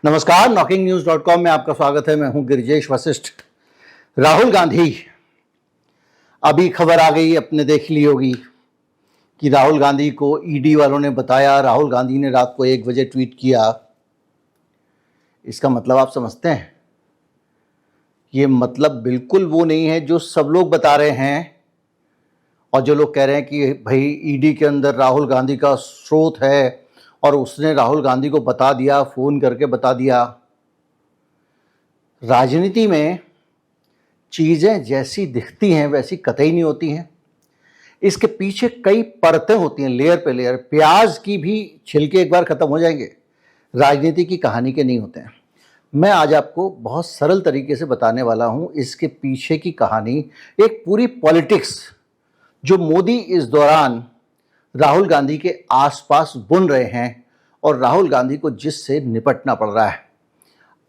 नमस्कार, knocking-news.com में आपका स्वागत है। मैं हूं गिरिजेश वशिष्ठ। राहुल गांधी, अभी खबर आ गई, आपने देख ली होगी कि राहुल गांधी को ईडी वालों ने बताया। राहुल गांधी ने रात को 1 बजे ट्वीट किया। इसका मतलब आप समझते हैं? ये मतलब बिल्कुल वो नहीं है जो सब लोग बता रहे हैं और जो लोग कह रहे हैं कि भाई ईडी के अंदर राहुल गांधी का स्रोत है और उसने राहुल गांधी को बता दिया, फोन करके बता दिया। राजनीति में चीजें जैसी दिखती हैं वैसी कतई नहीं होती हैं। इसके पीछे कई परतें होती हैं, लेयर पे लेयर। प्याज की भी छिलके एक बार खत्म हो जाएंगे, राजनीति की कहानी के नहीं होते हैं। मैं आज आपको बहुत सरल तरीके से बताने वाला हूं इसके पीछे की कहानी, एक पूरी पॉलिटिक्स जो मोदी इस दौरान राहुल गांधी के आसपास बुन रहे हैं और राहुल गांधी को जिससे निपटना पड़ रहा है।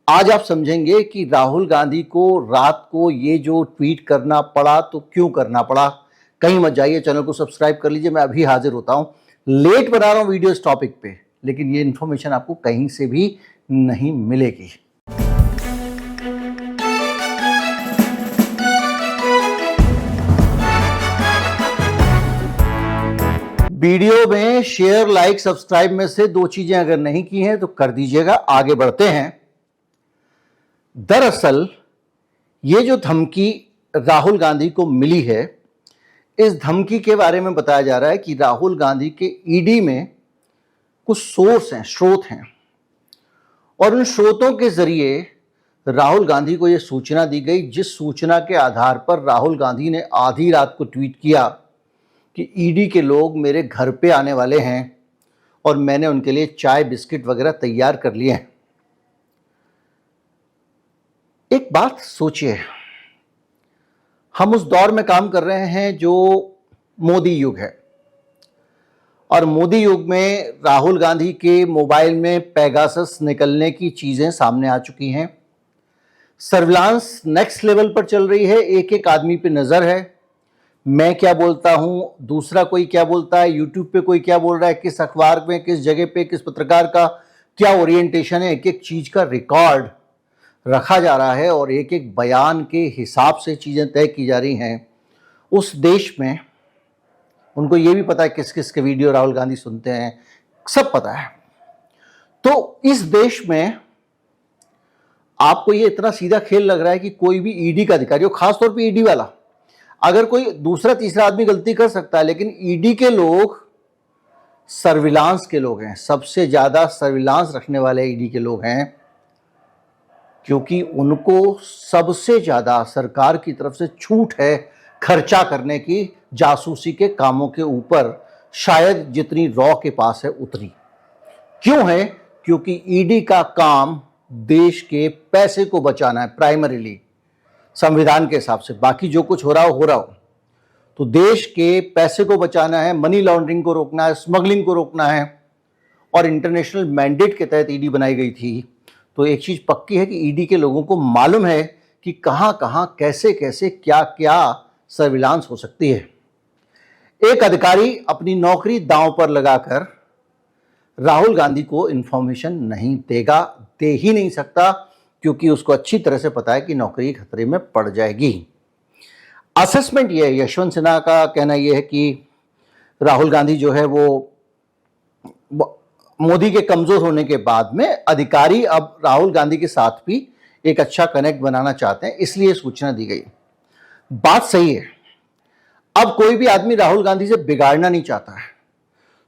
आज आप समझेंगे कि राहुल गांधी को रात को ये जो ट्वीट करना पड़ा तो क्यों करना पड़ा। कहीं मत जाइए, चैनल को सब्सक्राइब कर लीजिए। मैं अभी हाजिर होता हूं। लेट बना रहा हूं वीडियो इस टॉपिक पे, लेकिन ये इंफॉर्मेशन आपको कहीं से भी नहीं मिलेगी। वीडियो में शेयर, लाइक, सब्सक्राइब में से 2 चीजें अगर नहीं की हैं तो कर दीजिएगा। आगे बढ़ते हैं। दरअसल ये जो धमकी राहुल गांधी को मिली है, इस धमकी के बारे में बताया जा रहा है कि राहुल गांधी के ईडी में कुछ सोर्स हैं, स्रोत हैं, और उन स्रोतों के जरिए राहुल गांधी को यह सूचना दी गई, जिस सूचना के आधार पर राहुल गांधी ने आधी रात को ट्वीट किया कि ईडी के लोग मेरे घर पे आने वाले हैं और मैंने उनके लिए चाय बिस्किट वगैरह तैयार कर लिए हैं। एक बात सोचिए, हम उस दौर में काम कर रहे हैं जो मोदी युग है, और मोदी युग में राहुल गांधी के मोबाइल में पेगासस निकलने की चीजें सामने आ चुकी हैं। सर्विलांस नेक्स्ट लेवल पर चल रही है। एक एक आदमी पे नजर है। मैं क्या बोलता हूं, दूसरा कोई क्या बोलता है, यूट्यूब पे कोई क्या बोल रहा है, किस अखबार में, किस जगह पे, किस पत्रकार का क्या ओरिएंटेशन है, एक एक चीज का रिकॉर्ड रखा जा रहा है और एक एक बयान के हिसाब से चीजें तय की जा रही हैं। उस देश में उनको ये भी पता है किस किस के वीडियो राहुल गांधी सुनते हैं, सब पता है। तो इस देश में आपको ये इतना सीधा खेल लग रहा है कि कोई भी ईडी का अधिकारी हो, खासतौर पर ईडी वाला, अगर कोई दूसरा तीसरा आदमी गलती कर सकता है, लेकिन ईडी के लोग सर्विलांस के लोग हैं। सबसे ज्यादा सर्विलांस रखने वाले ईडी के लोग हैं, क्योंकि उनको सबसे ज्यादा सरकार की तरफ से छूट है खर्चा करने की, जासूसी के कामों के ऊपर, शायद जितनी रॉ के पास है उतनी। क्यों है? क्योंकि ईडी का काम देश के पैसे को बचाना है प्राइमरीली, संविधान के हिसाब से। बाकी जो कुछ हो रहा हो। तो देश के पैसे को बचाना है, मनी लॉन्ड्रिंग को रोकना है, स्मगलिंग को रोकना है, और इंटरनेशनल मैंडेट के तहत ईडी बनाई गई थी। तो एक चीज पक्की है कि ईडी के लोगों को मालूम है कि कहां कहां, कैसे कैसे, क्या क्या सर्विलांस हो सकती है। एक अधिकारी अपनी नौकरी दांव पर लगाकर राहुल गांधी को इंफॉर्मेशन नहीं देगा, दे ही नहीं सकता, क्योंकि उसको अच्छी तरह से पता है कि नौकरी खतरे में पड़ जाएगी। असेसमेंट यह है, यशवंत सिन्हा का कहना यह है कि राहुल गांधी जो है वो मोदी के कमजोर होने के बाद में अधिकारी अब राहुल गांधी के साथ भी एक अच्छा कनेक्ट बनाना चाहते हैं, इसलिए सूचना दी गई। बात सही है। अब कोई भी आदमी राहुल गांधी से बिगाड़ना नहीं चाहता है।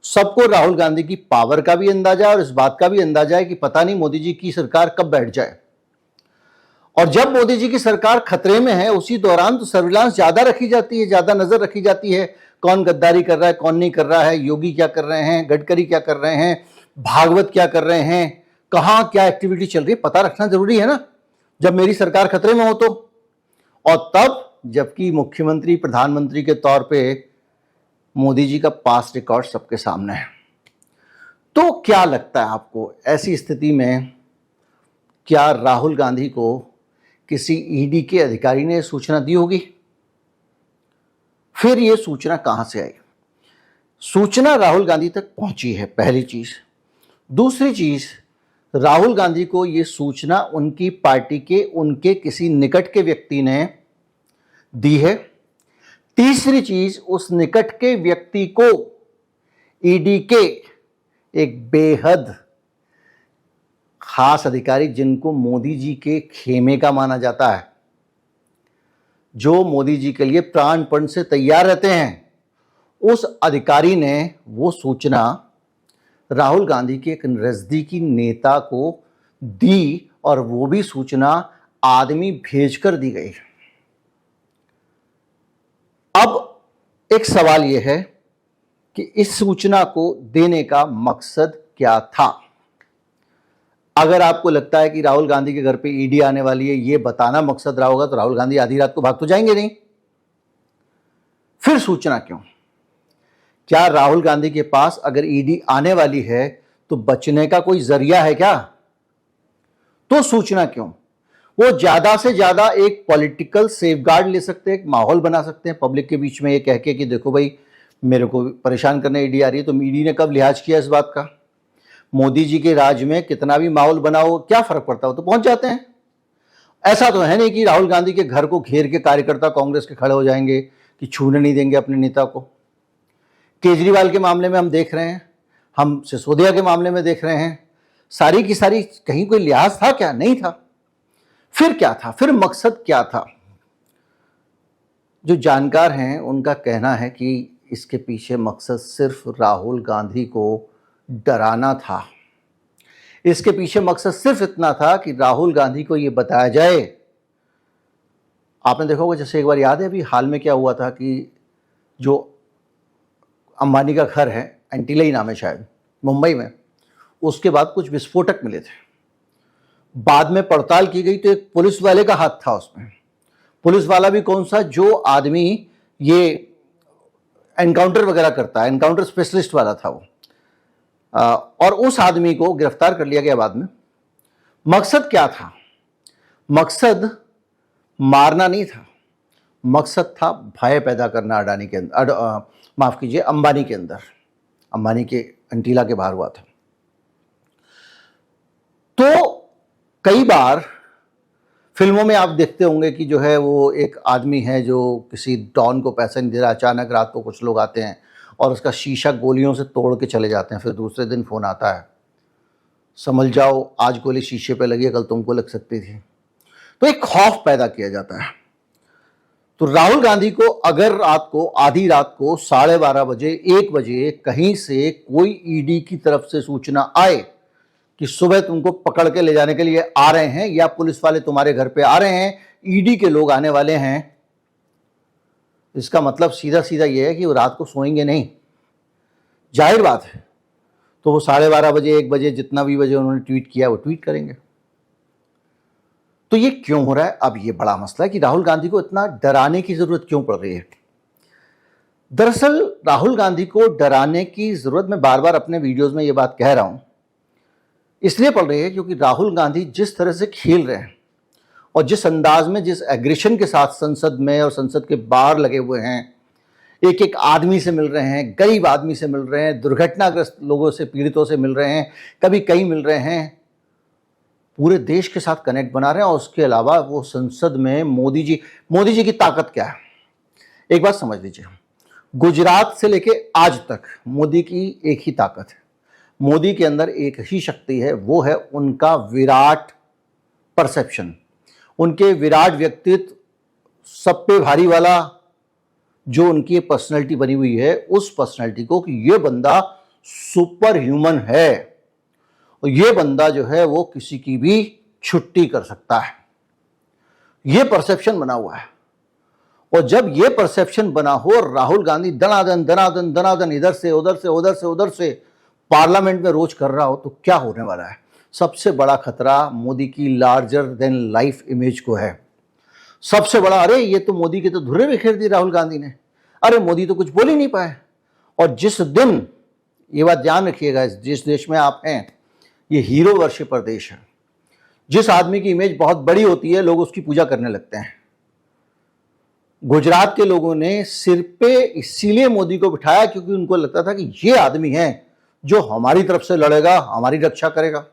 सबको राहुल गांधी की पावर का भी अंदाजा और इस बात का भी अंदाजा है कि पता नहीं मोदी जी की सरकार कब बैठ जाए, और जब मोदी जी की सरकार खतरे में है उसी दौरान तो सर्विलांस ज्यादा रखी जाती है, ज्यादा नजर रखी जाती है। कौन गद्दारी कर रहा है, कौन नहीं कर रहा है, योगी क्या कर रहे हैं, गडकरी क्या कर रहे हैं, भागवत क्या कर रहे हैं, कहां क्या एक्टिविटी चल रही है, पता रखना जरूरी है ना, जब मेरी सरकार खतरे में हो तो। और तब जबकि मुख्यमंत्री, प्रधानमंत्री के तौर पे मोदी जी का पास्ट रिकॉर्ड सबके सामने है। तो क्या लगता है आपको, ऐसी स्थिति में क्या राहुल गांधी को किसी ईडी के अधिकारी ने सूचना दी होगी? फिर यह सूचना कहां से आई? सूचना राहुल गांधी तक पहुंची है, पहली चीज। दूसरी चीज, राहुल गांधी को यह सूचना उनकी पार्टी के उनके किसी निकट के व्यक्ति ने दी है। तीसरी चीज, उस निकट के व्यक्ति को ईडी के एक बेहद खास अधिकारी, जिनको मोदी जी के खेमे का माना जाता है, जो मोदी जी के लिए प्राणपण से तैयार रहते हैं, उस अधिकारी ने वो सूचना राहुल गांधी के एक नजदीकी नेता को दी, और वो भी सूचना आदमी भेजकर दी गई। अब एक सवाल यह है कि इस सूचना को देने का मकसद क्या था। अगर आपको लगता है कि राहुल गांधी के घर पे ईडी आने वाली है, यह बताना मकसद रहा होगा, तो राहुल गांधी आधी रात को भाग तो जाएंगे नहीं। फिर सूचना क्यों? क्या राहुल गांधी के पास अगर ईडी आने वाली है तो बचने का कोई जरिया है क्या? तो सूचना क्यों? वो ज्यादा से ज्यादा एक पॉलिटिकल सेफगार्ड ले सकते हैं, एक माहौल बना सकते हैं पब्लिक के बीच में, ये कह के कि देखो भाई मेरे को परेशान करने ईडी आ रही है। तो ईडी ने कब लिहाज किया इस बात का? मोदी जी के राज में कितना भी माहौल बनाओ, क्या फर्क पड़ता हो, तो पहुंच जाते हैं। ऐसा तो है नहीं कि राहुल गांधी के घर को घेर के कार्यकर्ता कांग्रेस के खड़े हो जाएंगे कि छूने नहीं देंगे अपने नेता को। केजरीवाल के मामले में हम देख रहे हैं, हम सिसोदिया के मामले में देख रहे हैं, सारी की सारी कहीं कोई लिहाज था क्या? नहीं था। फिर क्या था? फिर मकसद क्या था? जो जानकार हैं उनका कहना है कि इसके पीछे मकसद सिर्फ राहुल गांधी को डराना था। इसके पीछे मकसद सिर्फ इतना था कि राहुल गांधी को यह बताया जाए। आपने देखा होगा, जैसे एक बार याद है अभी हाल में क्या हुआ था कि जो अंबानी का घर है, एंटीलाई नाम है शायद, मुंबई में, उसके बाद कुछ विस्फोटक मिले थे। बाद में पड़ताल की गई तो एक पुलिस वाले का हाथ था उसमें। पुलिस वाला भी कौन सा? जो आदमी ये एनकाउंटर वगैरह करता है, एनकाउंटर स्पेशलिस्ट वाला था वो। और उस आदमी को गिरफ्तार कर लिया गया बाद में। मकसद क्या था? मकसद मारना नहीं था, मकसद था भय पैदा करना अडानी के अंदर, माफ कीजिए अंबानी के अंदर। अंबानी के अंटीला के बाहर हुआ था। तो कई बार फिल्मों में आप देखते होंगे कि जो है वो एक आदमी है जो किसी डॉन को पैसा नहीं दे रहा, अचानक रात को कुछ लोग आते हैं और उसका शीशा गोलियों से तोड़ के चले जाते हैं। फिर दूसरे दिन फोन आता है, समझ जाओ आज गोली शीशे पे लगी है, कल तुमको लग सकती थी। तो एक खौफ पैदा किया जाता है। तो राहुल गांधी को अगर रात को, आधी रात को 12:30 बजे, 1 बजे कहीं से कोई ईडी की तरफ से सूचना आए कि सुबह तुमको पकड़ के ले जाने के लिए आ रहे हैं, या पुलिस वाले तुम्हारे घर पे आ रहे हैं, ईडी के लोग आने वाले हैं, इसका मतलब सीधा सीधा यह है कि वो रात को सोएंगे नहीं। जाहिर बात है। तो वो 12:30 बजे, 1 बजे, जितना भी बजे उन्होंने ट्वीट किया वो ट्वीट करेंगे। तो ये क्यों हो रहा है? अब ये बड़ा मसला है कि राहुल गांधी को इतना डराने की जरूरत क्यों पड़ रही है। दरअसल राहुल गांधी को डराने की जरूरत, मैं बार बार अपने वीडियोस में ये बात कह रहा हूं, इसलिए पड़ रही है क्योंकि राहुल गांधी जिस तरह से खेल रहे हैं और जिस अंदाज में, जिस एग्रेशन के साथ संसद में और संसद के बाहर लगे हुए हैं, एक एक आदमी से मिल रहे हैं, गरीब आदमी से मिल रहे हैं, दुर्घटनाग्रस्त लोगों से, पीड़ितों से मिल रहे हैं, कभी कई मिल रहे हैं, पूरे देश के साथ कनेक्ट बना रहे हैं। और उसके अलावा वो संसद में मोदी जी की ताकत क्या है? एक बात समझ लीजिए, गुजरात से लेके आज तक मोदी की एक ही ताकत है, मोदी के अंदर एक ही शक्ति है, वो है उनका विराट परसेप्शन, उनके विराट व्यक्तित्व, सब पे भारी वाला जो उनकी पर्सनैलिटी बनी हुई है, उस पर्सनैलिटी को कि ये बंदा सुपर ह्यूमन है और ये बंदा जो है वो किसी की भी छुट्टी कर सकता है, ये परसेप्शन बना हुआ है। और जब ये परसेप्शन बना हो, राहुल गांधी दनादन दनादन दनादन इधर से उधर से उधर से उधर से पार्लियामेंट में रोज कर रहा हो, तो क्या होने वाला है? सबसे बड़ा खतरा मोदी की लार्जर देन लाइफ इमेज को है। सबसे बड़ा, अरे ये तो मोदी के तो धुरे बिखेर दी राहुल गांधी ने, अरे मोदी तो कुछ बोल ही नहीं पाए। और जिस दिन, ये बात ध्यान रखिएगा, जिस देश में आप हैं ये हीरो वर्शिपर देश है। जिस आदमी की इमेज बहुत बड़ी होती है लोग उसकी पूजा करने लगते हैं। गुजरात के लोगों ने सिर पे इसीलिए मोदी को बिठाया क्योंकि उनको लगता था कि ये आदमी है जो हमारी तरफ से लड़ेगा, हमारी रक्षा करेगा।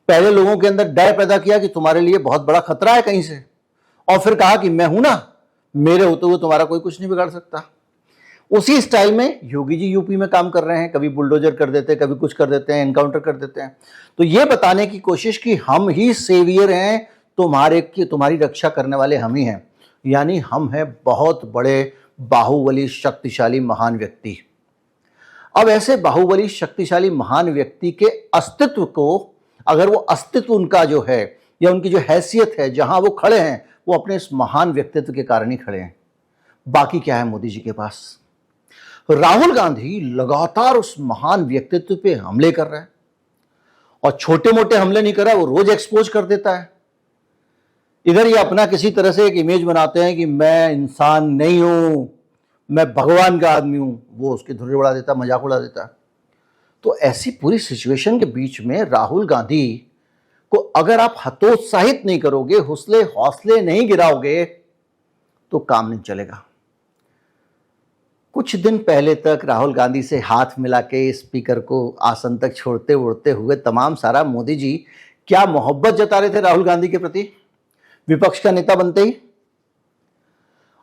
पहले लोगों के अंदर डर पैदा किया कि तुम्हारे लिए बहुत बड़ा खतरा है कहीं से, और फिर कहा कि मैं हूं ना, मेरे होते हुए तुम्हारा कोई कुछ नहीं बिगाड़ सकता। उसी स्टाइल में योगी जी यूपी में काम कर रहे हैं, कभी बुलडोजर कर देते हैं, कभी कुछ कर देते हैं, एनकाउंटर कर देते हैं। तो ये बताने की कोशिश कि हम ही सेवियर हैं, तुम्हारी रक्षा करने वाले हम ही हैं, यानी हम हैं बहुत बड़े बाहुबली शक्तिशाली महान व्यक्ति। अब ऐसे बाहुबली शक्तिशाली महान व्यक्ति के अस्तित्व को, अगर वो अस्तित्व उनका जो है या उनकी जो हैसियत है, जहां वो खड़े हैं, वो अपने इस महान व्यक्तित्व के कारण ही खड़े हैं। बाकी क्या है मोदी जी के पास? राहुल गांधी लगातार उस महान व्यक्तित्व पे हमले कर रहा है, और छोटे मोटे हमले नहीं कर रहा है, वो रोज एक्सपोज कर देता है। इधर ये अपना किसी तरह से एक इमेज बनाते हैं कि मैं इंसान नहीं हूं, मैं भगवान का आदमी हूं, वो उसकी धुरी उड़ा देता, मजाक उड़ा देता। तो ऐसी पूरी सिचुएशन के बीच में राहुल गांधी को अगर आप हतोत्साहित नहीं करोगे, हौसले नहीं गिराओगे, तो काम नहीं चलेगा। कुछ दिन पहले तक राहुल गांधी से हाथ मिला के स्पीकर को आसन तक छोड़ते उड़ते हुए तमाम सारा मोदी जी क्या मोहब्बत जता रहे थे राहुल गांधी के प्रति, विपक्ष का नेता बनते ही।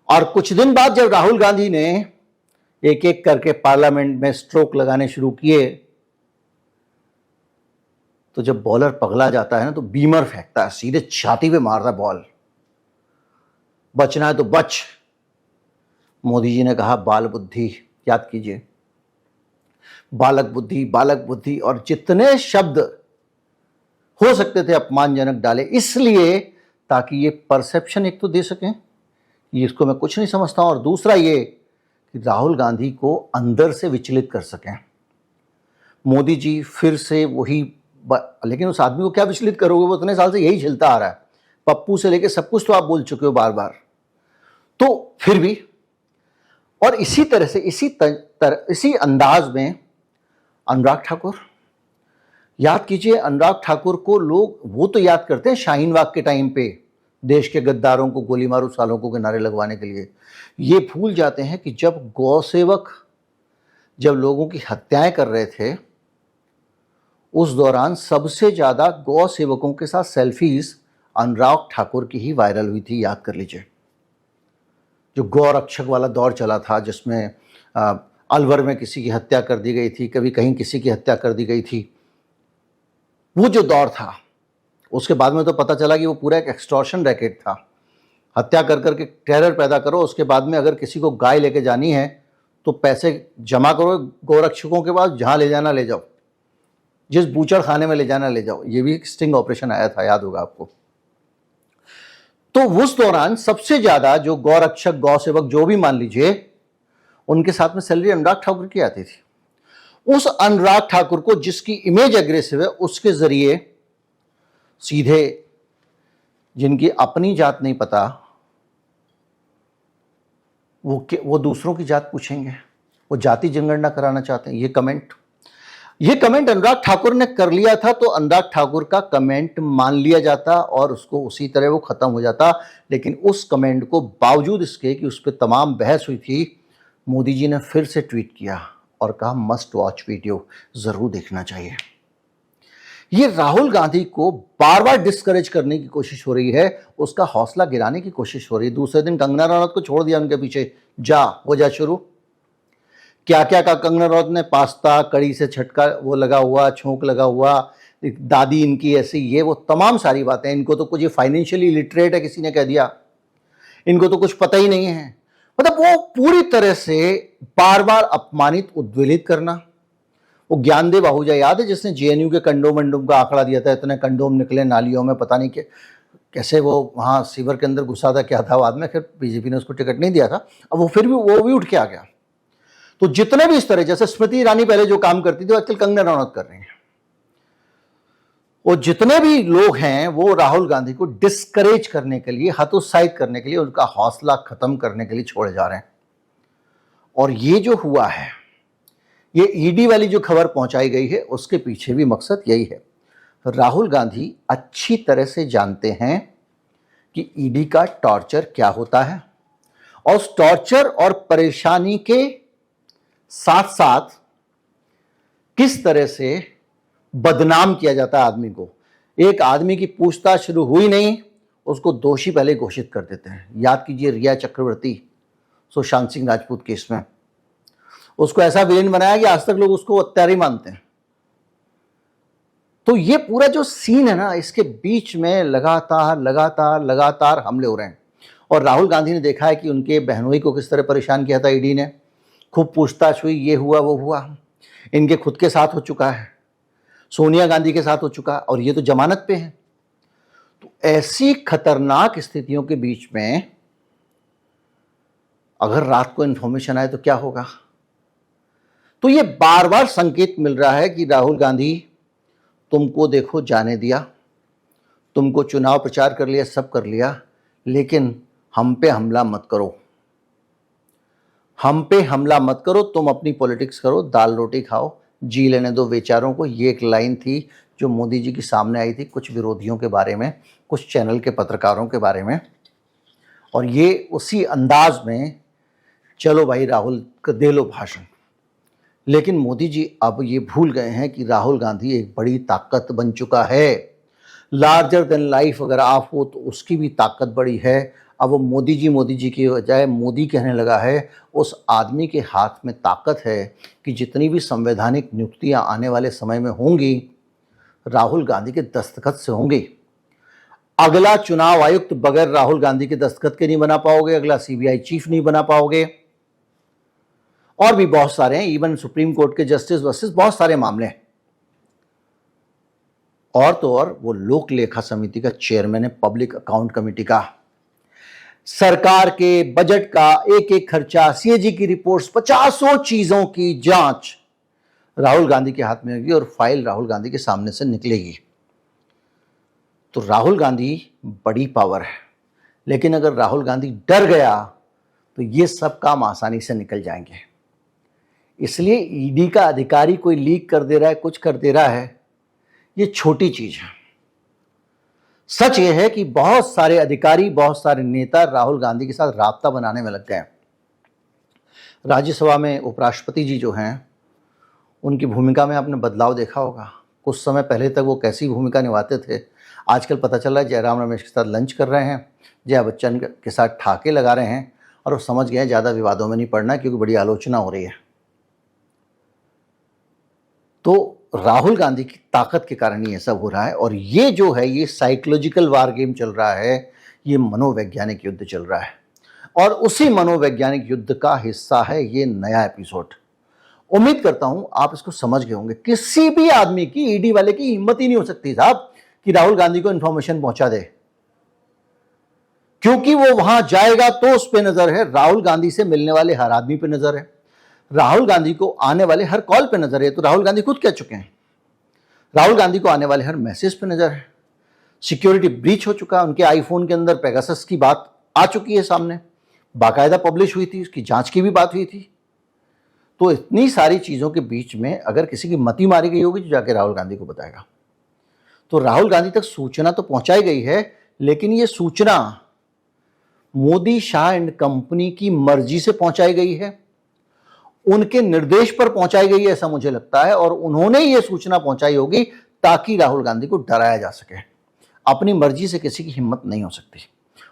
और कुछ दिन बाद जब राहुल गांधी ने एक एक करके पार्लियामेंट में स्ट्रोक लगाने शुरू किए, तो जब बॉलर पगला जाता है ना, तो बीमर फेंकता है, सीधे छाती पे मारता है बॉल। बचना है तो बच। मोदी जी ने कहा बाल बुद्धि, याद कीजिए, बालक बुद्धि, बालक बुद्धि, और जितने शब्द हो सकते थे अपमानजनक डाले, इसलिए ताकि ये परसेप्शन एक तो दे सकें ये इसको मैं कुछ नहीं समझता हूं, और दूसरा ये कि राहुल गांधी को अंदर से विचलित कर सकें। मोदी जी फिर से वही, लेकिन उस आदमी को क्या विचलित करोगे, वो इतने साल से यही झेलता आ रहा है, पप्पू से लेके सब कुछ तो आप बोल चुके हो बार बार। तो फिर भी, और इसी तरह से इसी अंदाज में अनुराग ठाकुर, याद कीजिए अनुराग ठाकुर को लोग वो तो याद करते हैं शाहीन बाग के टाइम पे देश के गद्दारों को गोली मारो सालों को के नारे लगवाने के लिए। ये भूल जाते हैं कि जब गौ सेवक जब लोगों की हत्याएं कर रहे थे, उस दौरान सबसे ज्यादा गौ सेवकों के साथ सेल्फीज अनुराग ठाकुर की ही वायरल हुई थी, याद कर लीजिए। जो गौ रक्षक वाला दौर चला था, जिसमें अलवर में किसी की हत्या कर दी गई थी, कभी कहीं किसी की हत्या कर दी गई थी, वो जो दौर था, उसके बाद में तो पता चला कि वो पूरा एक एक्सटॉर्शन रैकेट था। हत्या कर करके टेरर पैदा करो, उसके बाद में अगर किसी को गाय लेके जानी है तो पैसे जमा करो गौरक्षकों के पास, जहाँ ले जाना ले जाओ, जिस बूचड़ खाने में ले जाना ले जाओ। ये भी एक स्टिंग ऑपरेशन आया था, याद होगा आपको। तो उस दौरान सबसे ज्यादा जो गौरक्षक गौ सेवक जो भी मान लीजिए, उनके साथ में सैलरी अनुराग ठाकुर की आती थी। उस अनुराग ठाकुर को, जिसकी इमेज एग्रेसिव है, उसके जरिए सीधे जिनकी अपनी जात नहीं पता, वो दूसरों की जात पूछेंगे, वो जाति जनगणना कराना चाहते हैं। ये कमेंट अनुराग ठाकुर ने कर लिया था, तो अनुराग ठाकुर का कमेंट मान लिया जाता और उसको उसी तरह वो खत्म हो जाता। लेकिन उस कमेंट को, बावजूद इसके कि उस पर तमाम बहस हुई थी, मोदी जी ने फिर से ट्वीट किया और कहा मस्ट वॉच वीडियो, जरूर देखना चाहिए। ये राहुल गांधी को बार बार डिस्करेज करने की कोशिश हो रही है, उसका हौसला गिराने की कोशिश हो रही है। दूसरे दिन कंगना रनौत को छोड़ दिया उनके पीछे, हो जा शुरू। क्या क्या का कंगना रनौत ने, पास्ता कड़ी से छटका वो लगा हुआ, छोंक लगा हुआ, दादी इनकी ऐसी, ये वो तमाम सारी बातें। इनको तो कुछ, ये फाइनेंशियली लिटरेट है किसी ने कह दिया, इनको तो कुछ पता ही नहीं है। मतलब वो पूरी तरह से बार बार अपमानित, उद्वेलित करना। वो ज्ञानदेव आहूजा याद है, जिसने जेएनयू के कंडोम का आंकड़ा दिया था, इतने कंडोम निकले नालियों में, पता नहीं कैसे वो वहाँ सीवर के अंदर घुसा था, क्या था बाद में, फिर बीजेपी ने उसको टिकट नहीं दिया था। अब वो फिर भी वो भी उठ के आ गया। तो जितने भी इस तरह, जैसे स्मृति ईरानी पहले जो काम करती थी, आजकल कंगना रनौत कर रही हैं। वो जितने भी लोग हैं, वो राहुल गांधी को डिस्करेज करने के लिए, हतोत्साहित करने के लिए, उनका हौसला खत्म करने के लिए छोड़े जा रहे हैं। और ये जो हुआ है, ये ईडी वाली जो खबर पहुंचाई गई है, उसके पीछे भी मकसद यही है। राहुल गांधी अच्छी तरह से जानते हैं कि ईडी का टॉर्चर क्या होता है, और उस टॉर्चर और परेशानी के साथ साथ किस तरह से बदनाम किया जाता है आदमी को। एक आदमी की पूछताछ शुरू हुई नहीं, उसको दोषी पहले घोषित कर देते हैं। याद कीजिए रिया चक्रवर्ती सुशांत सिंह राजपूत केस में, उसको ऐसा विलेन बनाया कि आज तक लोग उसको हत्यारा मानते हैं। तो ये पूरा जो सीन है ना, इसके बीच में लगातार लगातार लगातार हमले हो रहे हैं। और राहुल गांधी ने देखा है कि उनके बहनोई को किस तरह परेशान किया था ईडी ने, खूब पूछताछ हुई, ये हुआ वो हुआ, इनके खुद के साथ हो चुका है, सोनिया गांधी के साथ हो चुका, और ये तो जमानत पे है। तो ऐसी खतरनाक स्थितियों के बीच में अगर रात को इंफॉर्मेशन आए तो क्या होगा। तो ये बार बार संकेत मिल रहा है कि राहुल गांधी, तुमको देखो जाने दिया, तुमको चुनाव प्रचार कर लिया, सब कर लिया, लेकिन हम पे हमला मत करो, हम पे हमला मत करो, तुम अपनी पॉलिटिक्स करो, दाल रोटी खाओ, जी लेने दो बेचारों को। ये एक लाइन थी जो मोदी जी के सामने आई थी कुछ विरोधियों के बारे में, कुछ चैनल के पत्रकारों के बारे में, और ये उसी अंदाज में चलो भाई राहुल दे लो भाषण। लेकिन मोदी जी अब ये भूल गए हैं कि राहुल गांधी एक बड़ी ताकत बन चुका है, लार्जर देन लाइफ अगर आप हो तो उसकी भी ताकत बड़ी है। अब वो मोदी जी की बजाय मोदी कहने लगा है। उस आदमी के हाथ में ताकत है कि जितनी भी संवैधानिक नियुक्तियां आने वाले समय में होंगी, राहुल गांधी के दस्तखत से होंगी। अगला चुनाव आयुक्त बगैर राहुल गांधी के दस्तखत के नहीं बना पाओगे, अगला सीबीआई चीफ नहीं बना पाओगे, और भी बहुत सारे हैं, इवन सुप्रीम कोर्ट के जस्टिस वर्सेस बहुत सारे मामले हैं। और तो और वो लोक लेखा समिति का चेयरमैन है, पब्लिक अकाउंट कमेटी का, सरकार के बजट का एक एक खर्चा, सीएजी की रिपोर्ट्स, 50 चीजों की जांच राहुल गांधी के हाथ में होगी और फाइल राहुल गांधी के सामने से निकलेगी। तो राहुल गांधी बड़ी पावर है, लेकिन अगर राहुल गांधी डर गया तो ये सब काम आसानी से निकल जाएंगे। इसलिए ईडी का अधिकारी कोई लीक कर दे रहा है, कुछ कर दे रहा है, ये छोटी चीज है। सच ये है कि बहुत सारे अधिकारी, बहुत सारे नेता राहुल गांधी के साथ राब्ता बनाने में लग गए। राज्यसभा में उपराष्ट्रपति जी जो हैं, उनकी भूमिका में आपने बदलाव देखा होगा। कुछ समय पहले तक वो कैसी भूमिका निभाते थे, आजकल पता चल रहा है जयराम रमेश के साथ लंच कर रहे हैं, जया बच्चन के साथ ठाके लगा रहे हैं, और वो समझ गए ज़्यादा विवादों में नहीं पड़ना क्योंकि बड़ी आलोचना हो रही है। तो राहुल गांधी की ताकत के कारण ये सब हो रहा है, और ये जो है ये साइकोलॉजिकल वार गेम चल रहा है, ये मनोवैज्ञानिक युद्ध चल रहा है, और उसी मनोवैज्ञानिक युद्ध का हिस्सा है ये नया एपिसोड। उम्मीद करता हूं आप इसको समझ गए होंगे। किसी भी आदमी की, ईडी वाले की हिम्मत ही नहीं हो सकती साहब कि राहुल गांधी को इंफॉर्मेशन पहुंचा दे, क्योंकि वो वहां जाएगा तो उस पर नजर है, राहुल गांधी से मिलने वाले हर आदमी पे नजर है, राहुल गांधी को आने वाले हर कॉल पे नजर है। तो राहुल गांधी खुद कह चुके हैं, राहुल गांधी को आने वाले हर मैसेज पे नजर है। सिक्योरिटी ब्रीच हो चुका है, उनके आईफोन के अंदर पेगासस की बात आ चुकी है सामने, बाकायदा पब्लिश हुई थी, उसकी जांच की भी बात हुई थी। तो इतनी सारी चीजों के बीच में अगर किसी की मति मारी गई होगी तो जाके राहुल गांधी को बताएगा। तो राहुल गांधी तक सूचना तो पहुंचाई गई है, लेकिन ये सूचना मोदी शाह एंड कंपनी की मर्जी से पहुंचाई गई है, उनके निर्देश पर पहुंचाई गई है ऐसा मुझे लगता है, और उन्होंने ये सूचना पहुंचाई होगी ताकि राहुल गांधी को डराया जा सके। अपनी मर्जी से किसी की हिम्मत नहीं हो सकती।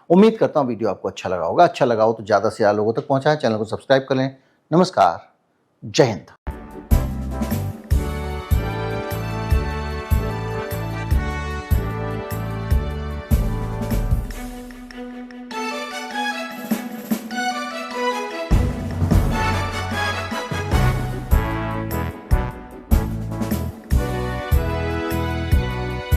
उम्मीद करता हूं वीडियो आपको अच्छा लगा होगा। अच्छा लगा हो तो ज्यादा से ज्यादा लोगों तक पहुंचाएं, चैनल को सब्सक्राइब कर लें। नमस्कार, जय हिंद।